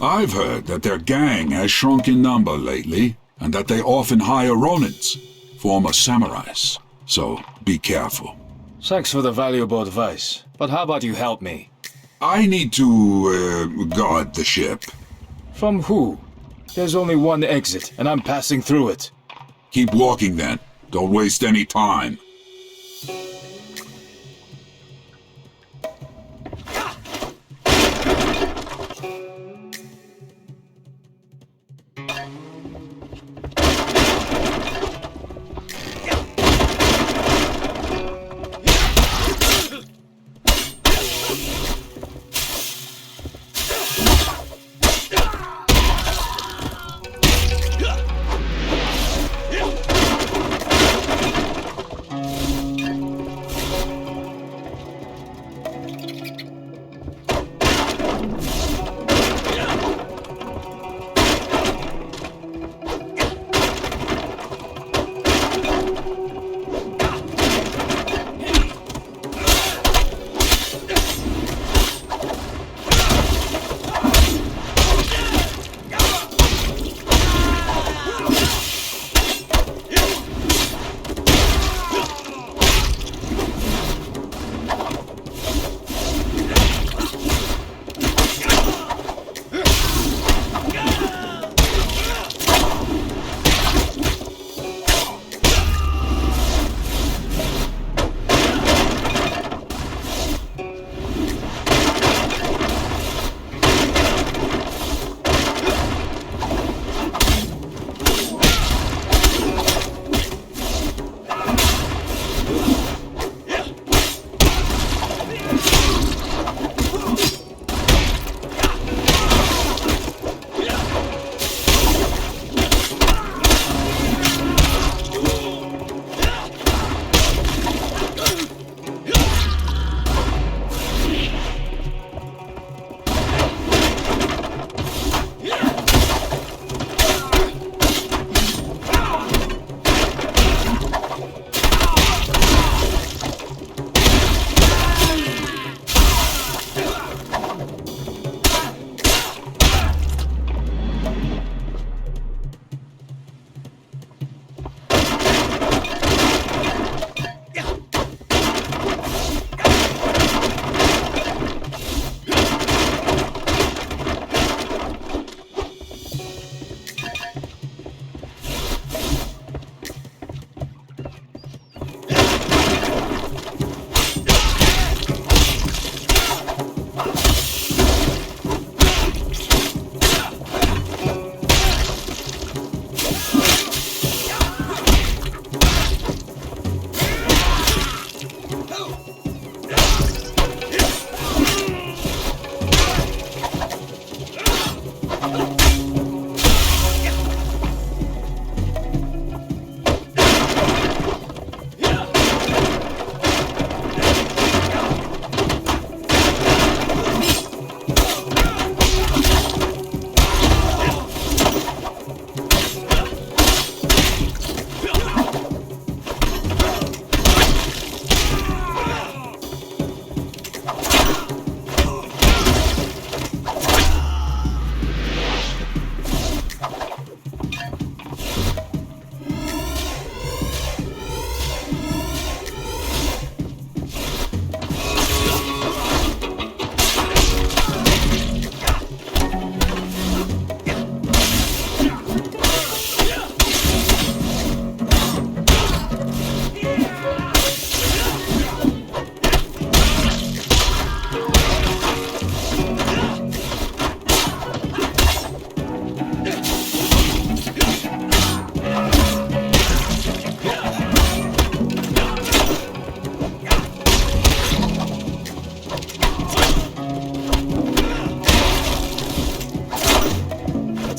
I've heard that their gang has shrunk in number lately, and that they often hire Ronins, former samurais. So, be careful. Thanks for the valuable advice, but how about you help me? I need to, guard the ship. From who? There's only one exit, and I'm passing through it. Keep walking then. Don't waste any time.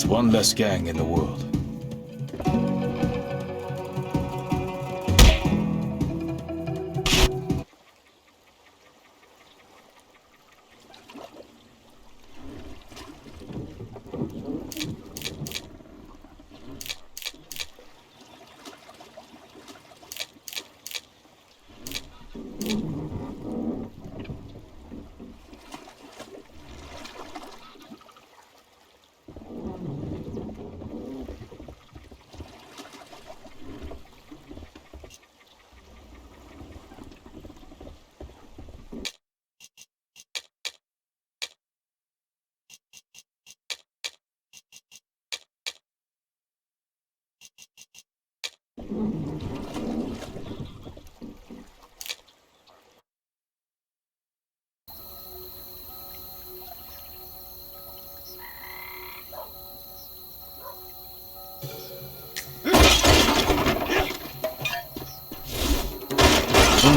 One less gang in the world. Don't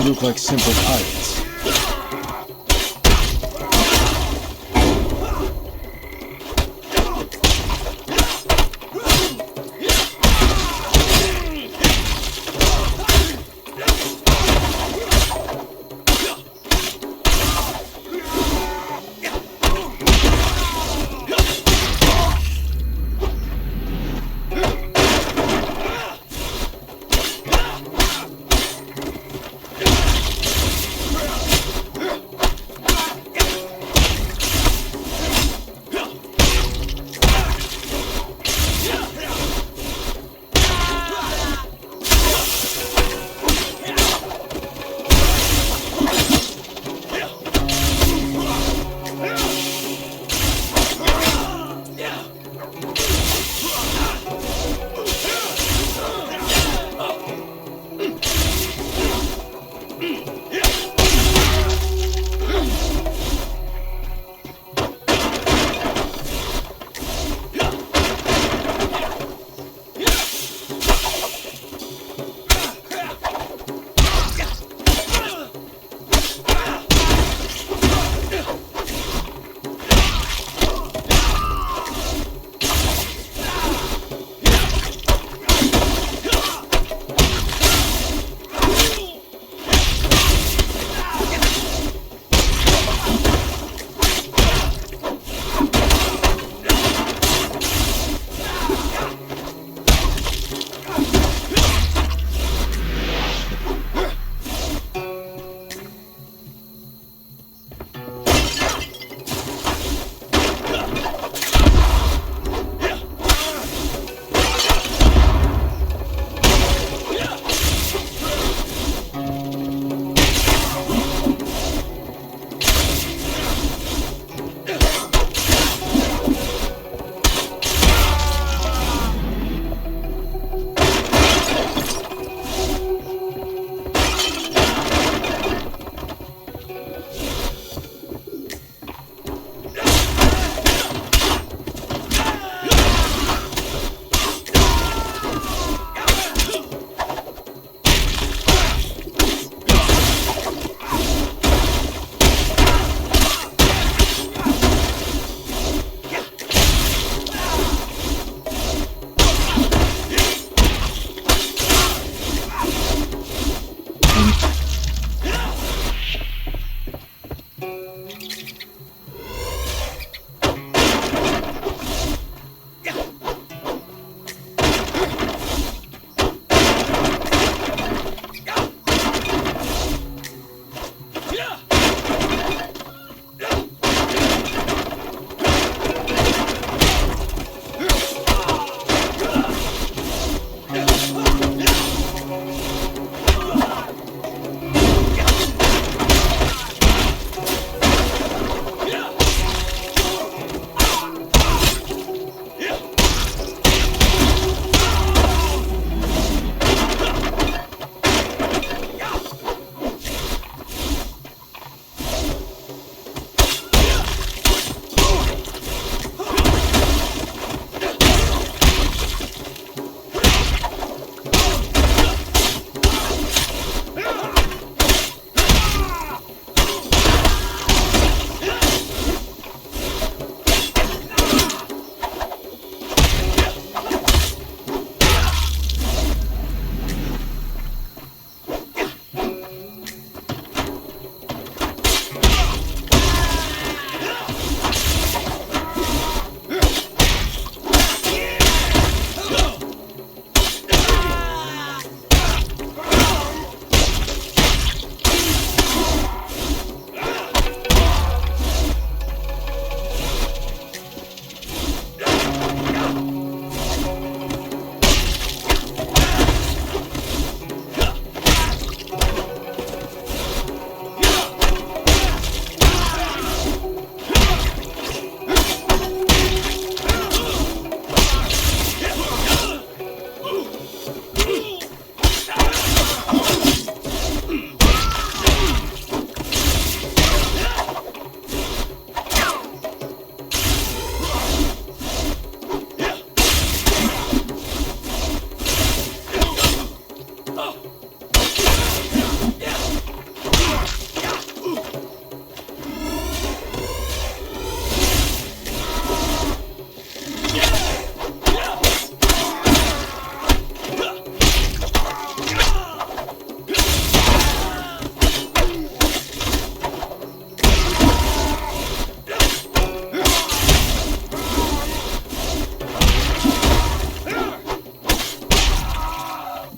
look like simple pirates.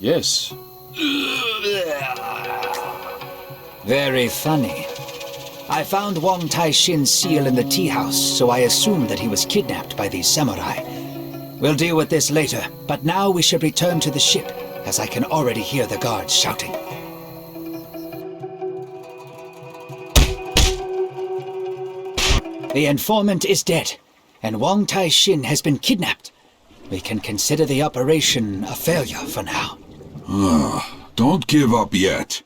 Yes. Very funny. I found Wang Tai-shin's seal in the tea house, so I assumed that he was kidnapped by these samurai. We'll deal with this later, but now we should return to the ship, as I can already hear the guards shouting. The informant is dead, and Wang Tai-shin has been kidnapped. We can consider the operation a failure for now. Don't give up yet.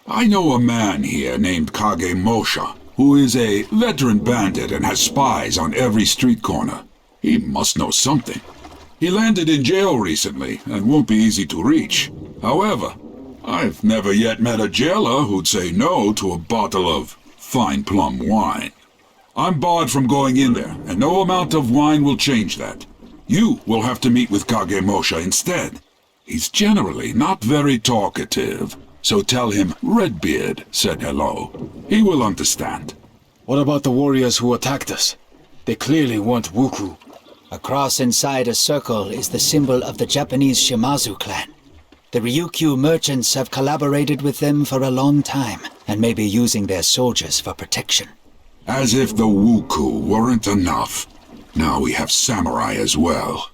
I know a man here named Kage Mosha, who is a veteran bandit and has spies on every street corner. He must know something. He landed in jail recently and won't be easy to reach. However, I've never yet met a jailer who'd say no to a bottle of fine plum wine. I'm barred from going in there, and no amount of wine will change that. You will have to meet with Kage Mosha instead. He's generally not very talkative, so tell him Redbeard said hello. He will understand. What about the warriors who attacked us? They clearly want Wuku. A cross inside a circle is the symbol of the Japanese Shimazu clan. The Ryukyu merchants have collaborated with them for a long time, and may be using their soldiers for protection. As if the Wuku weren't enough. Now we have samurai as well.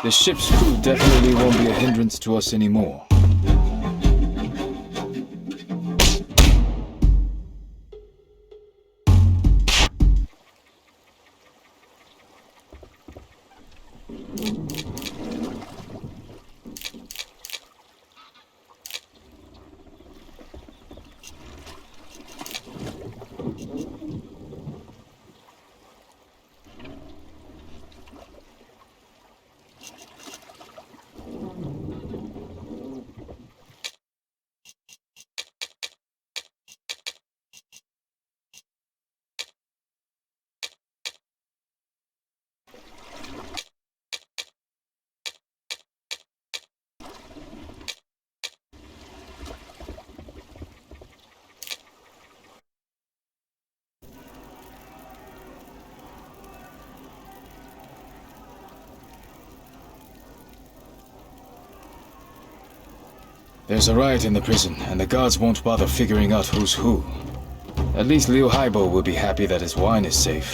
The ship's crew definitely won't be a hindrance to us anymore. There's a riot in the prison, and the guards won't bother figuring out who's who. At least Liu Haibo will be happy that his wine is safe.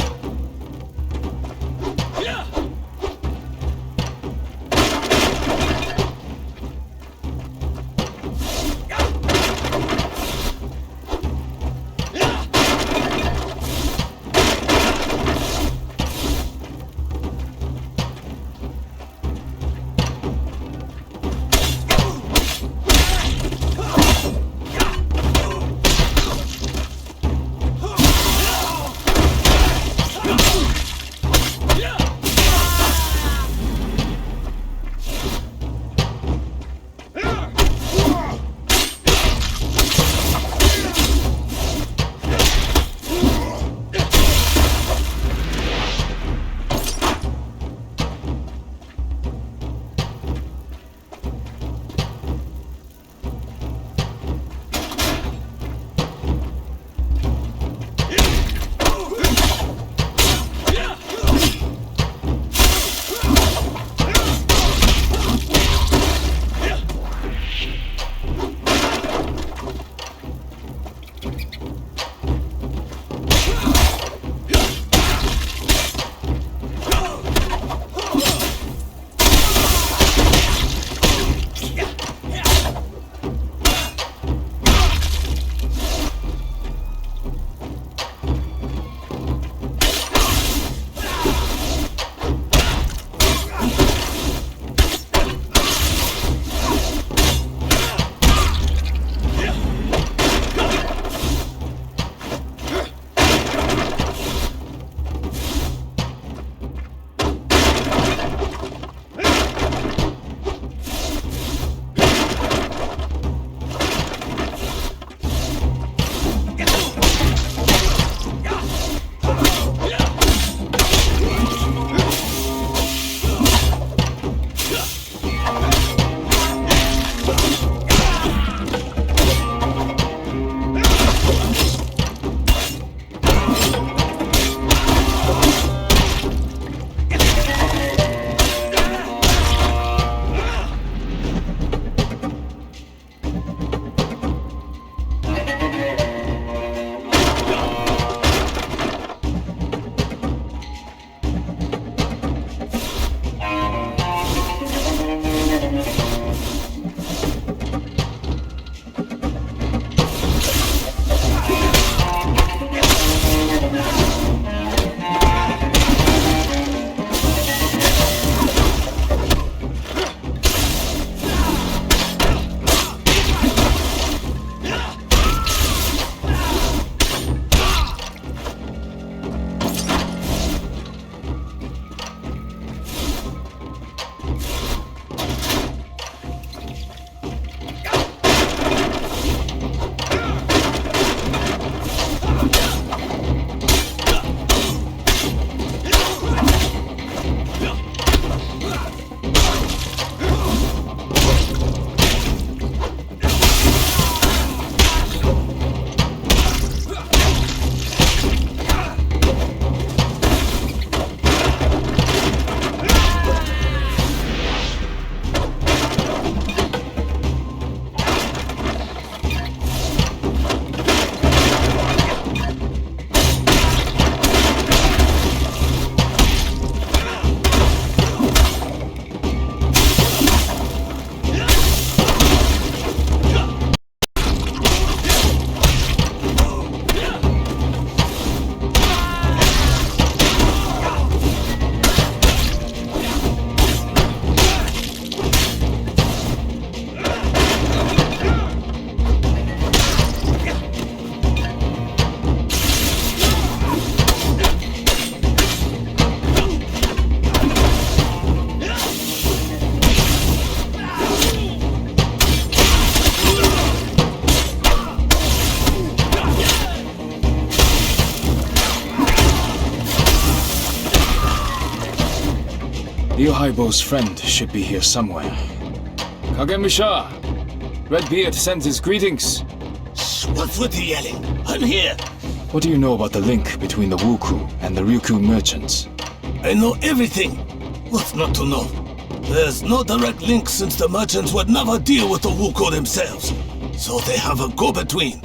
Liu Haibo's friend should be here somewhere. Kagemusha! Redbeard sends his greetings. What's with the yelling? I'm here. What do you know about the link between the Wuku and the Ryukyu merchants? I know everything. What's not to know? There's no direct link since the merchants would never deal with the Wuku themselves. So they have a go-between.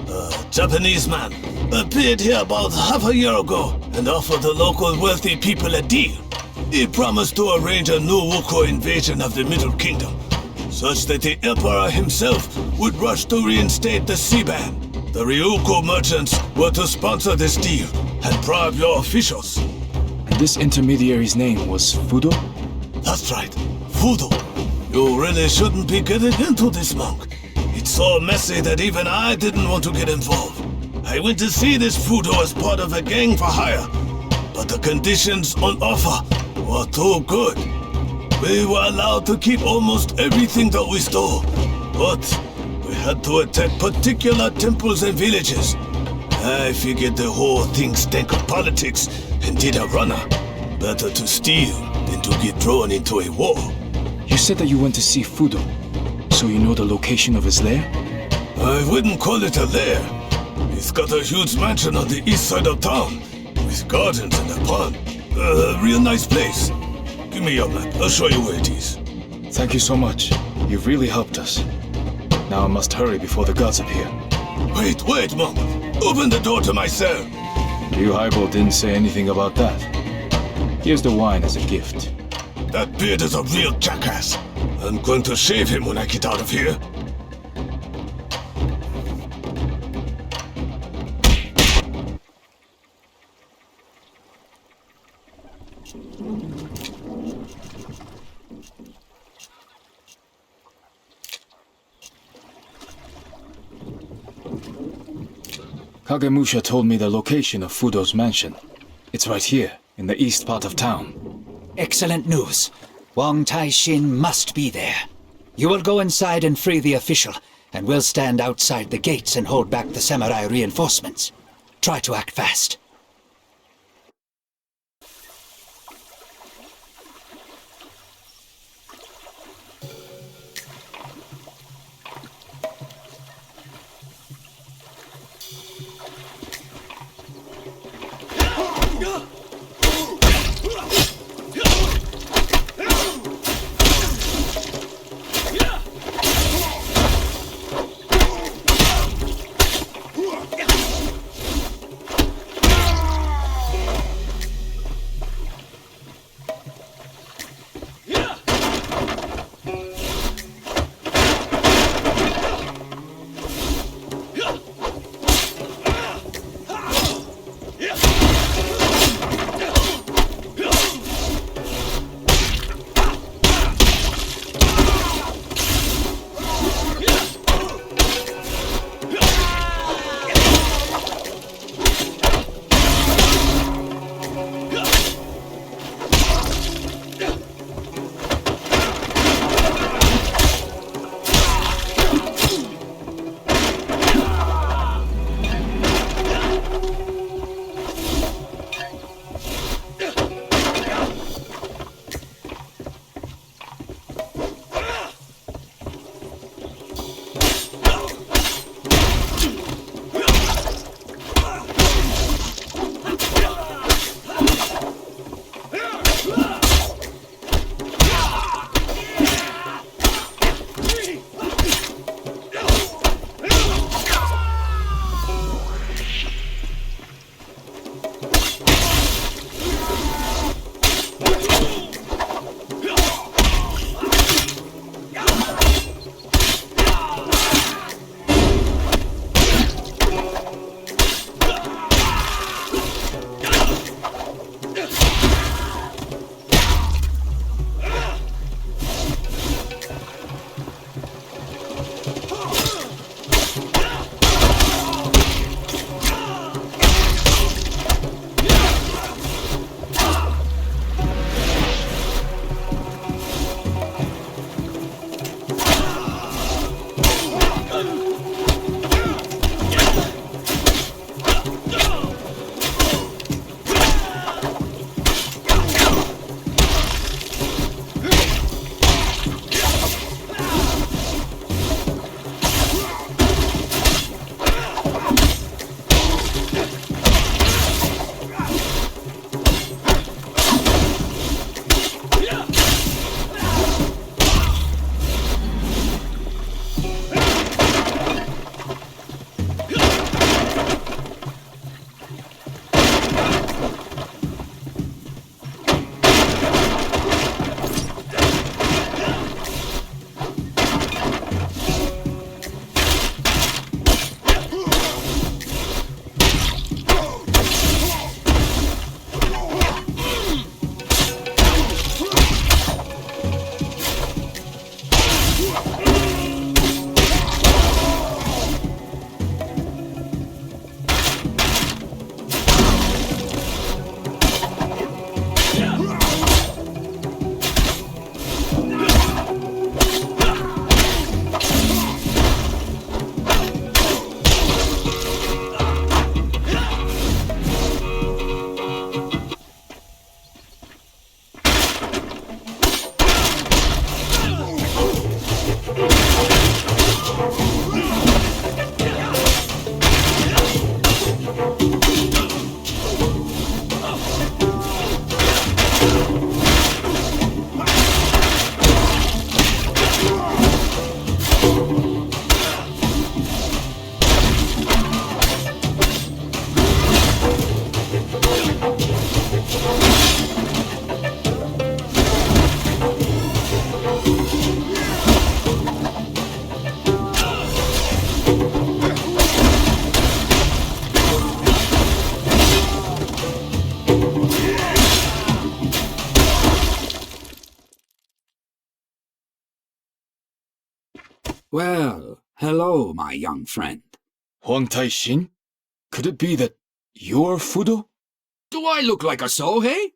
A Japanese man appeared here about half a year ago and offered the local wealthy people a deal. He promised to arrange a new Wuku invasion of the Middle Kingdom, such that the Emperor himself would rush to reinstate the sea ban. The Ryukyu merchants were to sponsor this deal and bribe your officials. And this intermediary's name was Fudo? That's right, Fudo. You really shouldn't be getting into this, monk. It's so messy that even I didn't want to get involved. I went to see this Fudo as part of a gang for hire, but the conditions on offer were too good. We were allowed to keep almost everything that we stole, but we had to attack particular temples and villages. I figured the whole thing stank of politics and did a runner. Better to steal than to get drawn into a war. You said that you went to see Fudo, so you know the location of his lair? I wouldn't call it a lair. He's got a huge mansion on the east side of town, with gardens and a pond. A real nice place. Give me your map, I'll show you where it is. Thank you so much. You've really helped us. Now I must hurry before the gods appear. Wait, monk. Open the door to my cell. Liu Haibo didn't say anything about that. Here's the wine as a gift. That beard is a real jackass. I'm going to shave him when I get out of here. Kagemusha told me the location of Fudo's mansion. It's right here, in the east part of town. Excellent news. Wang Taishin must be there. You will go inside and free the official, and we'll stand outside the gates and hold back the samurai reinforcements. Try to act fast. Well, hello, my young friend. Huang Tai-shin? Could it be that you're Fudo? Do I look like a Sohei?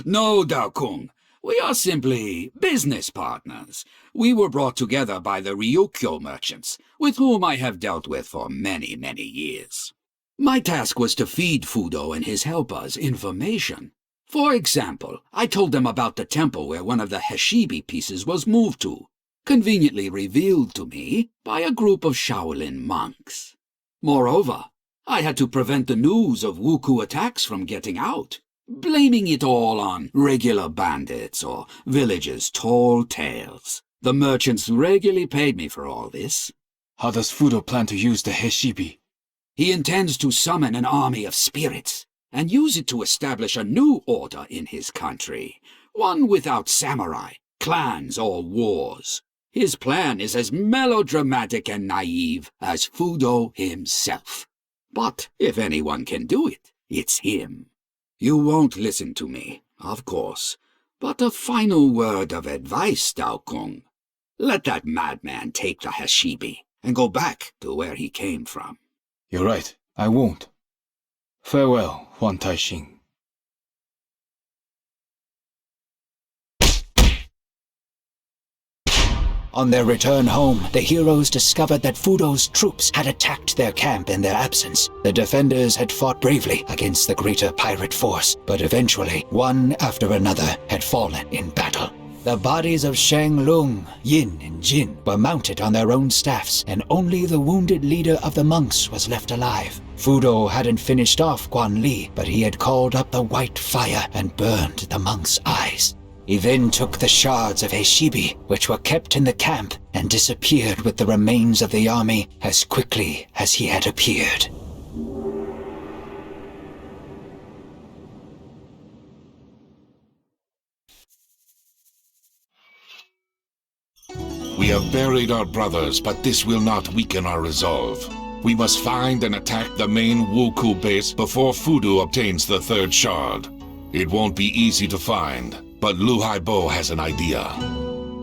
No, Dao Kung. We are simply business partners. We were brought together by the Ryukyo merchants, with whom I have dealt with for many, many years. My task was to feed Fudo and his helpers information. For example, I told them about the temple where one of the Heshibi pieces was moved to, conveniently revealed to me by a group of Shaolin monks. Moreover, I had to prevent the news of Wuku attacks from getting out, blaming it all on regular bandits or villagers' tall tales. The merchants regularly paid me for all this. How does Fudo plan to use the Heshibi? He intends to summon an army of spirits and use it to establish a new order in his country, one without samurai, clans, or wars. His plan is as melodramatic and naive as Fudo himself. But if anyone can do it, it's him. You won't listen to me, of course, but a final word of advice, Dao Kung. Let that madman take the Heshibi and go back to where he came from. You're right, I won't. Farewell, Huang Tai-shin. On their return home, the heroes discovered that Fudo's troops had attacked their camp in their absence. The defenders had fought bravely against the greater pirate force, but eventually, one after another had fallen in battle. The bodies of Shang Lung, Yin, and Jin were mounted on their own staffs, and only the wounded leader of the monks was left alive. Fudo hadn't finished off Guan Li, but he had called up the white fire and burned the monks' eyes. He then took the shards of Heshibi, which were kept in the camp, and disappeared with the remains of the army as quickly as he had appeared. We have buried our brothers, but this will not weaken our resolve. We must find and attack the main Wuku base before Fudo obtains the third shard. It won't be easy to find, but Liu Haibo has an idea.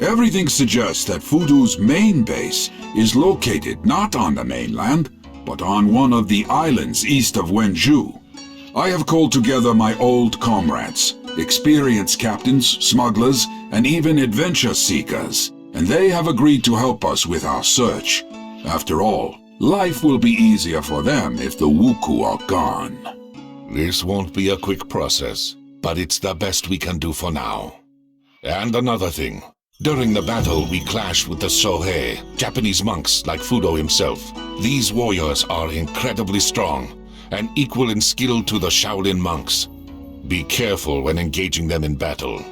Everything suggests that Fudo's main base is located not on the mainland, but on one of the islands east of Wenju. I have called together my old comrades, experienced captains, smugglers, and even adventure seekers, and they have agreed to help us with our search. After all, life will be easier for them if the Wuku are gone. This won't be a quick process, but it's the best we can do for now. And another thing. During the battle, we clashed with the Sohei, Japanese monks like Fudo himself. These warriors are incredibly strong and equal in skill to the Shaolin monks. Be careful when engaging them in battle.